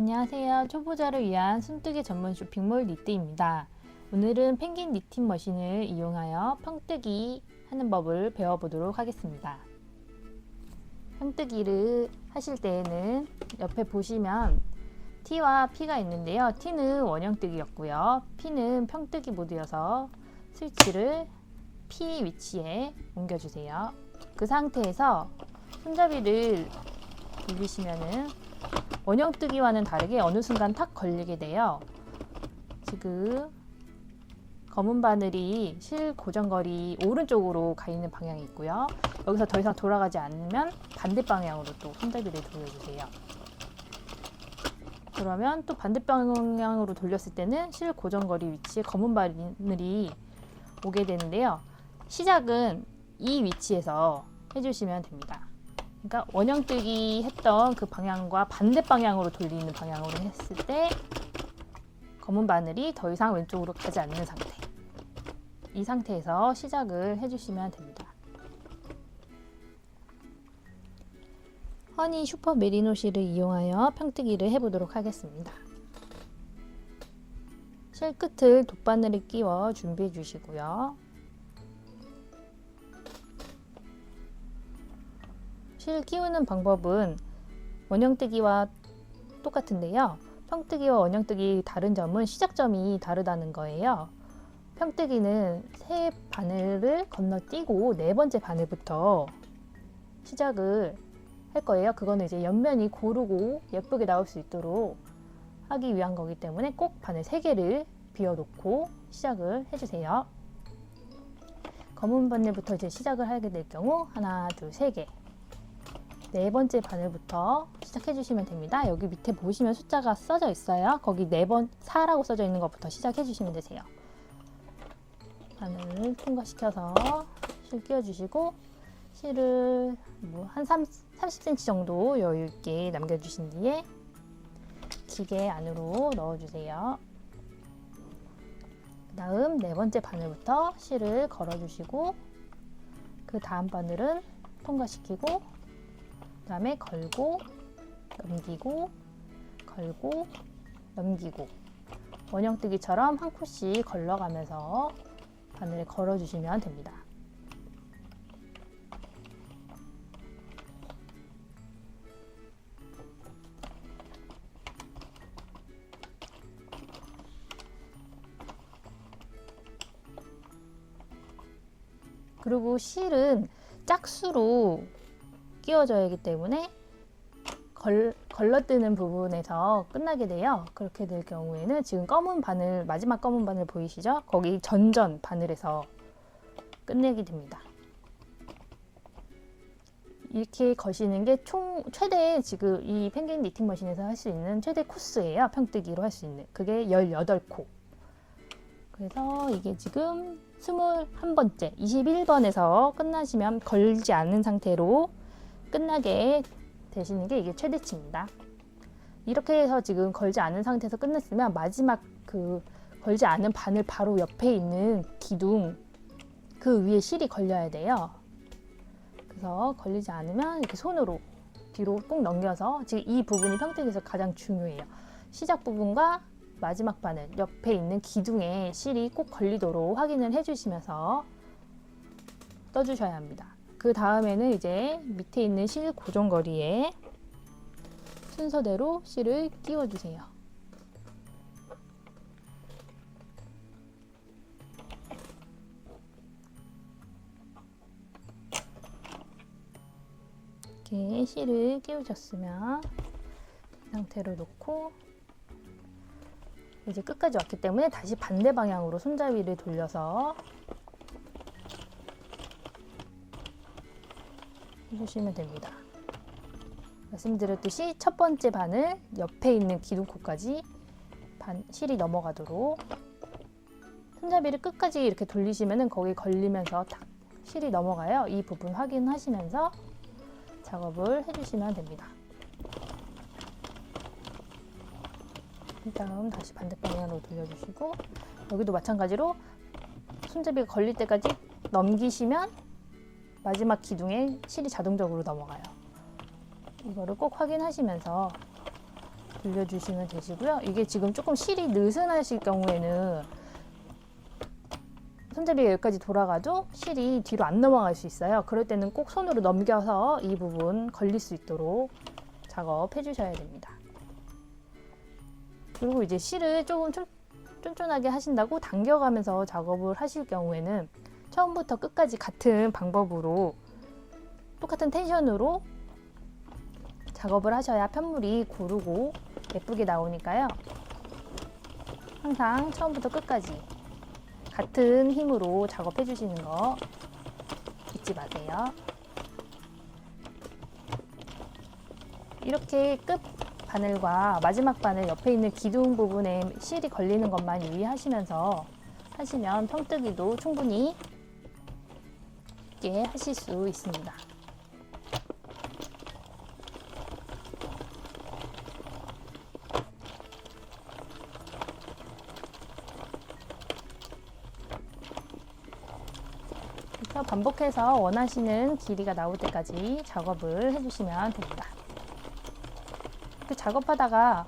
안녕하세요. 초보자를 위한 숨뜨기 전문 쇼핑몰 니뜨입니다. 오늘은 펭귄 니팅 머신을 이용하여 평뜨기 하는 법을 배워보도록 하겠습니다. 평뜨기를 하실 때에는 옆에 보시면 T와 P가 있는데요. T는 원형뜨기였고요. P는 평뜨기 모드여서 스위치를 P 위치에 옮겨주세요. 그 상태에서 손잡이를 누르시면은 원형뜨기와는 다르게 어느 순간 탁 걸리게 돼요. 지금 검은 바늘이 실 고정거리 오른쪽으로 가 있는 방향이 있고요. 여기서 더 이상 돌아가지 않으면 반대 방향으로 또 손잡이를 돌려주세요. 그러면 또 반대 방향으로 돌렸을 때는 실 고정거리 위치에 검은 바늘이 오게 되는데요. 시작은 이 위치에서 해주시면 됩니다. 그러니까 원형뜨기 했던 그 방향과 반대 방향으로 돌리는 방향으로 했을 때 검은 바늘이 더 이상 왼쪽으로 가지 않는 상태. 이 상태에서 시작을 해주시면 됩니다. 허니 슈퍼 메리노 실을 이용하여 평뜨기를 해보도록 하겠습니다. 실 끝을 돗바늘을 끼워 준비해 주시고요. 실 끼우는 방법은 원형뜨기와 똑같은데요. 평뜨기와 원형뜨기 다른 점은 시작점이 다르다는 거예요. 평뜨기는 세 바늘을 건너뛰고 네 번째 바늘부터 시작을 할 거예요. 그거는 이제 옆면이 고르고 예쁘게 나올 수 있도록 하기 위한 거기 때문에 꼭 바늘 3개를 비워놓고 시작을 해주세요. 검은 바늘부터 이제 시작을 하게 될 경우 하나, 둘, 3개. 네 번째 바늘부터 시작해 주시면 됩니다. 여기 밑에 보시면 숫자가 써져 있어요. 거기 4번 4라고 써져 있는 것부터 시작해 주시면 되세요. 바늘을 통과시켜서 실 끼워 주시고 실을 한 30cm 정도 여유 있게 남겨 주신 뒤에 기계 안으로 넣어 주세요. 다음 네 번째 바늘부터 실을 걸어 주시고 그 다음 바늘은 통과시키고 그 다음에 걸고 넘기고 걸고 넘기고 원형뜨기처럼 한 코씩 걸러가면서 바늘을 걸어 주시면 됩니다. 그리고 실은 짝수로 끼워져야 하기 때문에 걸러뜨는 부분에서 끝나게 돼요. 그렇게 될 경우에는 지금 검은 바늘, 마지막 검은 바늘 보이시죠? 거기 전전 바늘에서 끝내게 됩니다. 이렇게 거시는 게 총 최대 지금 이 펭귄 니팅 머신에서 할 수 있는 최대 코스예요. 평뜨기로 할 수 있는. 그게 18코. 그래서 이게 지금 21번째, 21번에서 끝나시면 걸지 않은 상태로 끝나게 되시는 게 이게 최대치입니다. 이렇게 해서 지금 걸지 않은 상태에서 끝냈으면 마지막 그 걸지 않은 바늘 바로 옆에 있는 기둥 그 위에 실이 걸려야 돼요. 그래서 걸리지 않으면 이렇게 손으로 뒤로 꼭 넘겨서 지금 이 부분이 평뜨기에서 가장 중요해요. 시작 부분과 마지막 바늘 옆에 있는 기둥에 실이 꼭 걸리도록 확인을 해주시면서 떠주셔야 합니다. 그 다음에는 이제 밑에 있는 실 고정거리에 순서대로 실을 끼워주세요. 이렇게 실을 끼우셨으면 이 상태로 놓고 이제 끝까지 왔기 때문에 다시 반대 방향으로 손잡이를 돌려서 해주시면 됩니다. 말씀드렸듯이 첫 번째 바늘 옆에 있는 기둥코까지 실이 넘어가도록 손잡이를 끝까지 이렇게 돌리시면은 거기 걸리면서 딱 실이 넘어가요. 이 부분 확인하시면서 작업을 해주시면 됩니다. 다음 다시 반대 방향으로 돌려주시고 여기도 마찬가지로 손잡이가 걸릴 때까지 넘기시면 마지막 기둥에 실이 자동적으로 넘어가요. 이거를 꼭 확인하시면서 돌려주시면 되시고요. 이게 지금 조금 실이 느슨하실 경우에는 손잡이가 여기까지 돌아가도 실이 뒤로 안 넘어갈 수 있어요. 그럴 때는 꼭 손으로 넘겨서 이 부분 걸릴 수 있도록 작업해 주셔야 됩니다. 그리고 이제 실을 조금 쫀쫀하게 하신다고 당겨가면서 작업을 하실 경우에는 처음부터 끝까지 같은 방법으로 똑같은 텐션으로 작업을 하셔야 편물이 고르고 예쁘게 나오니까요. 항상 처음부터 끝까지 같은 힘으로 작업해 주시는 거 잊지 마세요. 이렇게 끝 바늘과 마지막 바늘 옆에 있는 기둥 부분에 실이 걸리는 것만 유의하시면서 하시면 평뜨기도 충분히 쉽게 하실 수 있습니다. 그래서 반복해서 원하시는 길이가 나올 때까지 작업을 해주시면 됩니다. 이렇게 작업하다가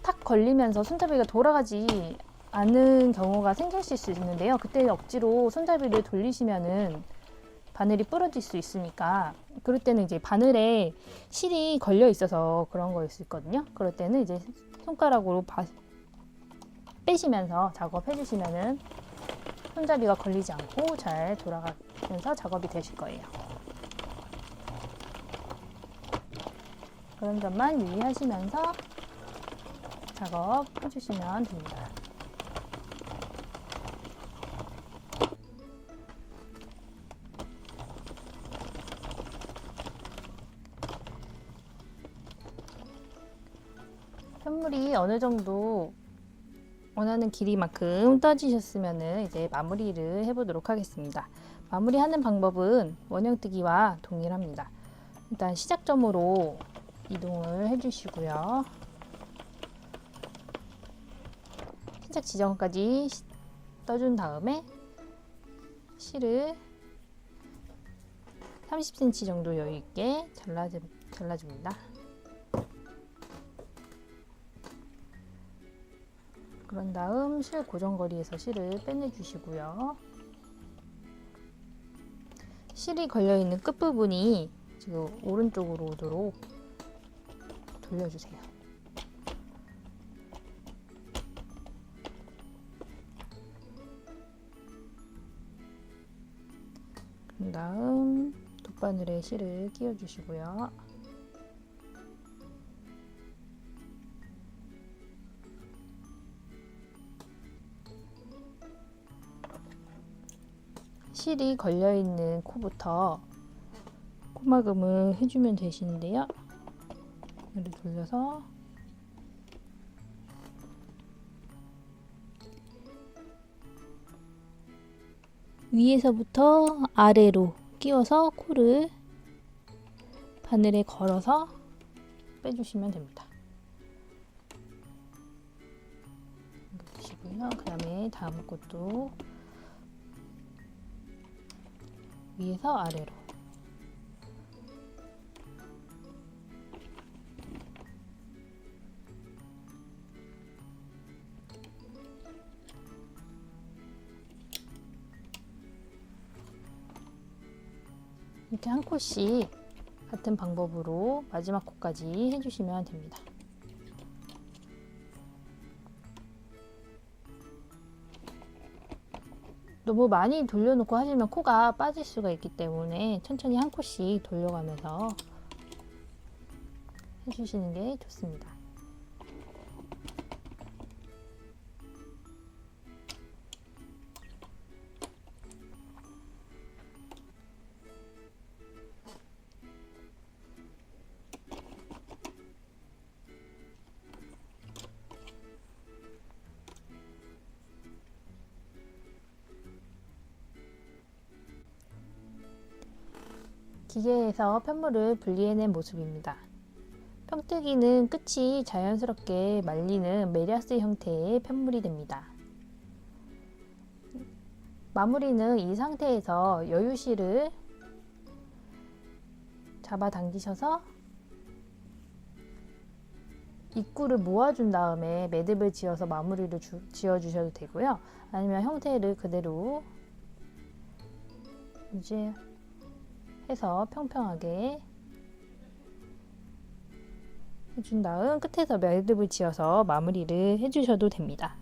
탁 걸리면서 손잡이가 돌아가지 않은 경우가 생기실 수 있는데요. 그때 억지로 손잡이를 돌리시면은 바늘이 부러질 수 있으니까, 그럴 때는 이제 바늘에 실이 걸려 있어서 그런 거일 수 있거든요. 그럴 때는 이제 손가락으로 빼시면서 작업해 주시면은 손잡이가 걸리지 않고 잘 돌아가면서 작업이 되실 거예요. 그런 점만 유의하시면서 작업해 주시면 됩니다. 편물이 어느 정도 원하는 길이만큼 떠지셨으면 이제 마무리를 해보도록 하겠습니다. 마무리하는 방법은 원형뜨기와 동일합니다. 일단 시작점으로 이동을 해주시고요. 시작 지점까지 떠준 다음에 실을 30cm 정도 여유있게 잘라줍니다. 그런 다음 실 고정거리에서 실을 빼내주시고요. 실이 걸려있는 끝부분이 지금 오른쪽으로 오도록 돌려주세요. 그런 다음 돗바늘에 실을 끼워주시고요. 실이 걸려있는 코부터 코막음을 해주면 되시는데요. 이를 돌려서 위에서부터 아래로 끼워서 코를 바늘에 걸어서 빼주시면 됩니다. 그 다음에 다음 것도 위에서 아래로 이렇게 한 코씩 같은 방법으로 마지막 코까지 해주시면 됩니다. 너무 많이 돌려놓고 하시면 코가 빠질 수가 있기 때문에 천천히 한 코씩 돌려가면서 해주시는 게 좋습니다. 기계에서 편물을 분리해낸 모습입니다. 평뜨기는 끝이 자연스럽게 말리는 메리아스 형태의 편물이 됩니다. 마무리는 이 상태에서 여유실을 잡아당기셔서 입구를 모아준 다음에 매듭을 지어서 마무리를 지어주셔도 되고요. 아니면 형태를 그대로 이제 해서 평평하게 해준 다음 끝에서 매듭을 지어서 마무리를 해주셔도 됩니다.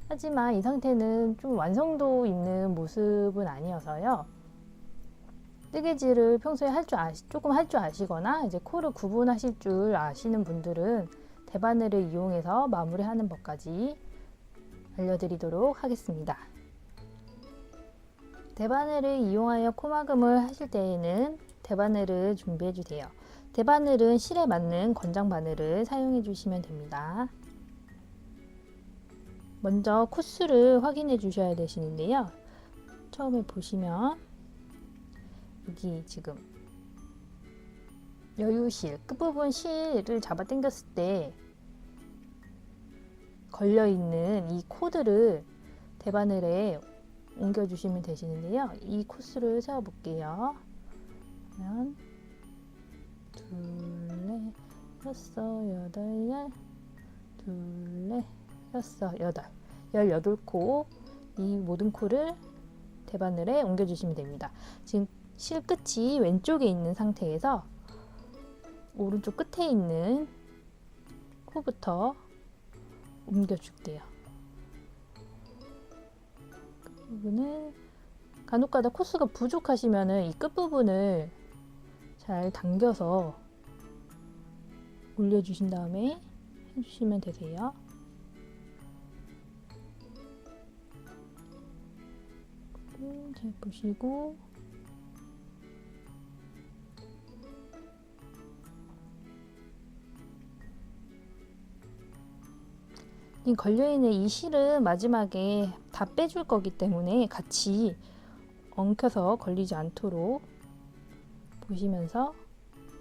하지만 이 상태는 좀 완성도 있는 모습은 아니어서요. 뜨개질을 평소에 조금 할 줄 아시거나 이제 코를 구분하실 줄 아시는 분들은 대바늘을 이용해서 마무리하는 법까지 알려드리도록 하겠습니다. 대바늘을 이용하여 코막음을 하실 때에는 대바늘을 준비해 주세요. 대바늘은 실에 맞는 권장 바늘을 사용해 주시면 됩니다. 먼저 코스를 확인해 주셔야 되시는데요. 처음에 보시면 여기 지금 여유실 끝부분 실을 잡아 당겼을 때 걸려있는 이 코드를 대바늘에 옮겨 주시면 되시는데요. 이 코스를 세워 볼게요. 그러면 둘, 넷, 여섯, 여덟, 열, 둘, 넷, 여섯, 여덟, 18코 이 모든 코를 대바늘에 옮겨 주시면 됩니다. 지금 실 끝이 왼쪽에 있는 상태에서 오른쪽 끝에 있는 코부터 옮겨 줄게요. 그 부분을 간혹가다 코스가 부족하시면은 이 끝부분을 잘 당겨서 올려주신 다음에 해주시면 되세요. 잘 보시고 이 걸려있는 이 실은 마지막에 다 빼줄 거기 때문에 같이 엉켜서 걸리지 않도록 보시면서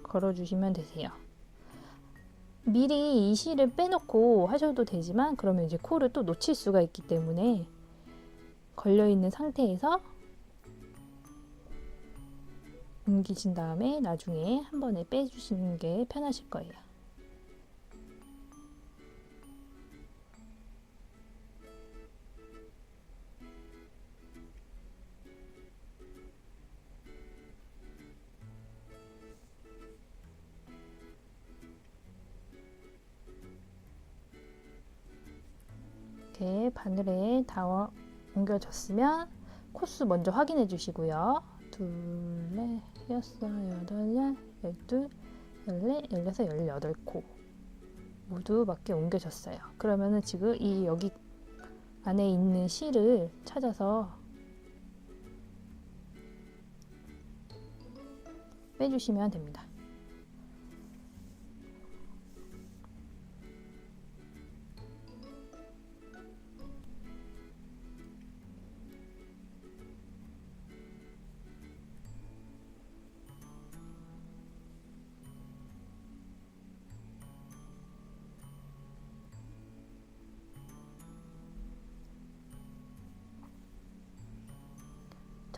걸어주시면 되세요. 미리 이 실을 빼놓고 하셔도 되지만 그러면 이제 코를 또 놓칠 수가 있기 때문에 걸려있는 상태에서 옮기신 다음에 나중에 한 번에 빼주시는 게 편하실 거예요. 이렇게 바늘에 다 옮겨졌으면 코스 먼저 확인해 주시고요. 둘, 넷, 여섯, 여덟, 열둘, 열넷, 열여섯, 18코 모두 맞게 옮겨졌어요. 그러면은 지금 이 여기 안에 있는 실을 찾아서 빼주시면 됩니다.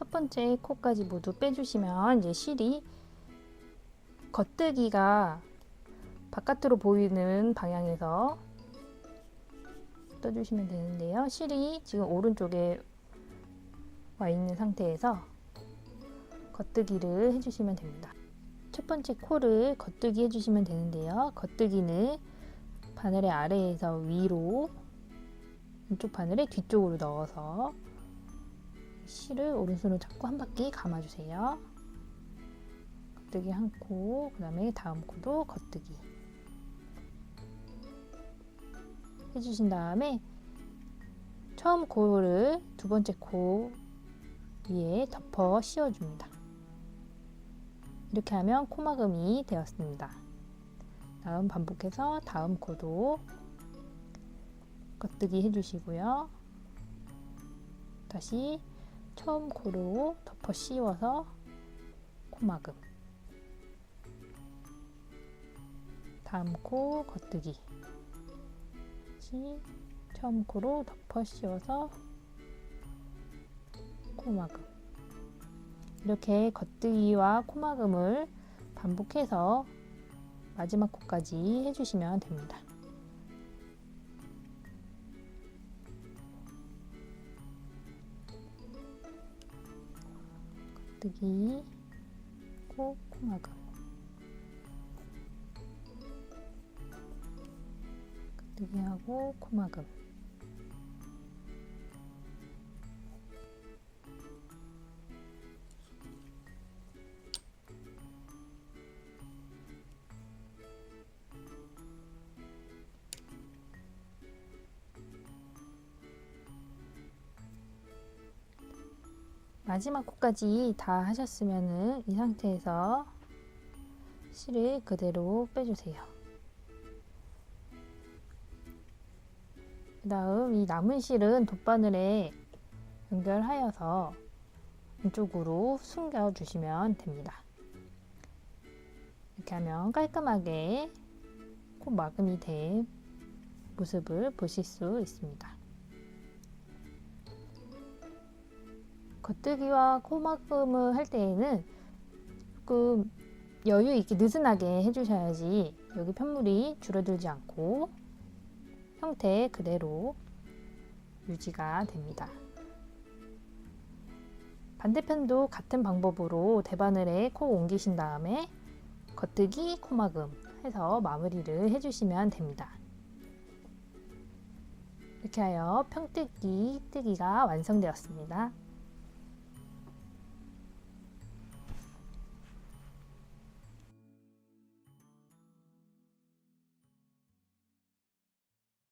첫 번째 코까지 모두 빼주시면 이제 실이 겉뜨기가 바깥으로 보이는 방향에서 떠주시면 되는데요. 실이 지금 오른쪽에 와 있는 상태에서 겉뜨기를 해주시면 됩니다. 첫 번째 코를 겉뜨기 해주시면 되는데요. 겉뜨기는 바늘의 아래에서 위로 왼쪽 바늘의 뒤쪽으로 넣어서 실을 오른손으로 잡고 한 바퀴 감아주세요. 겉뜨기 한 코, 그 다음에 다음 코도 겉뜨기 해주신 다음에 처음 코를 두 번째 코 위에 덮어 씌워줍니다. 이렇게 하면 코막음이 되었습니다. 다음 반복해서 다음 코도 겉뜨기 해주시고요. 다시 처음 코로 덮어 씌워서 코막음, 다음 코 겉뜨기, 다시 처음 코로 덮어 씌워서 코막음. 이렇게 겉뜨기와 코막음을 반복해서 마지막 코까지 해주시면 됩니다. 겉뜨기, 코, 코막음. 겉뜨기하고 코막음. 마지막 코까지 다 하셨으면은 이 상태에서 실을 그대로 빼주세요. 그 다음 이 남은 실은 돗바늘에 연결하여서 안쪽으로 숨겨 주시면 됩니다. 이렇게 하면 깔끔하게 코 마감이 된 모습을 보실 수 있습니다. 겉뜨기와 코막음을 할 때에는 조금 여유 있게 느슨하게 해주셔야지 여기 편물이 줄어들지 않고 형태 그대로 유지가 됩니다. 반대편도 같은 방법으로 대바늘에 코 옮기신 다음에 겉뜨기, 코막음 해서 마무리를 해주시면 됩니다. 이렇게 하여 평뜨기 뜨기가 완성되었습니다.